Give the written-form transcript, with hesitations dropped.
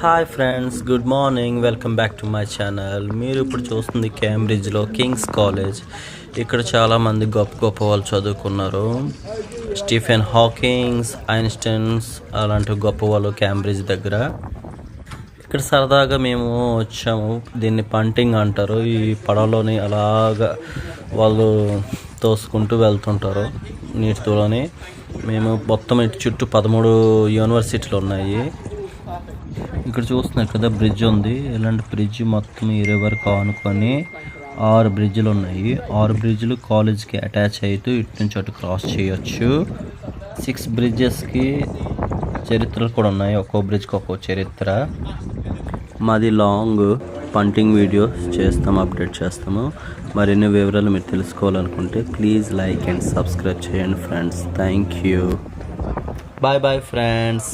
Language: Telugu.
Hi friends, good morning. Welcome back to my channel. మీరు ఇప్పుడు చూస్తుంది కేంబ్రిడ్జ్లో కింగ్స్ కాలేజ్. ఇక్కడ చాలామంది గొప్ప గొప్ప వాళ్ళు చదువుకున్నారు. స్టీఫెన్ హాకింగ్స్, ఐన్స్టైన్స్ అలాంటి గొప్ప వాళ్ళు కేంబ్రిడ్జ్ దగ్గర. ఇక్కడ సరదాగా మేము వచ్చాము. దీన్ని పంటింగ్ అంటారు. ఈ పడవలోని అలాగా వాళ్ళు తోసుకుంటూ వెళ్తుంటారు నీటితోని. మేము మొత్తం ఇటు చుట్టూ 13 యూనివర్సిటీలు ఉన్నాయి. ఇక్కడ చూస్తున్నారు కదా, బ్రిడ్జ్ ఉంది. ఇలాంటి బ్రిడ్జ్ మొత్తం ఈ రివర్కి ఆనుకొని 6 బ్రిడ్జ్లు ఉన్నాయి. 6 బ్రిడ్జ్లు కాలేజ్కి అటాచ్ అవుతూ ఇటు నుంచి అటు క్రాస్ చేయొచ్చు. 6 బ్రిడ్జెస్కి చరిత్రలు కూడా ఉన్నాయి. ఒక్కో బ్రిడ్జ్కి ఒక్కో చరిత్ర. మాది లాంగ్ పంటింగ్ వీడియోస్ చేస్తాము, అప్డేట్ చేస్తాము. మరిన్ని వివరాలు మీరు తెలుసుకోవాలనుకుంటే ప్లీజ్ లైక్ అండ్ సబ్స్క్రైబ్ చేయండి friends. Thank you. Bye bye friends.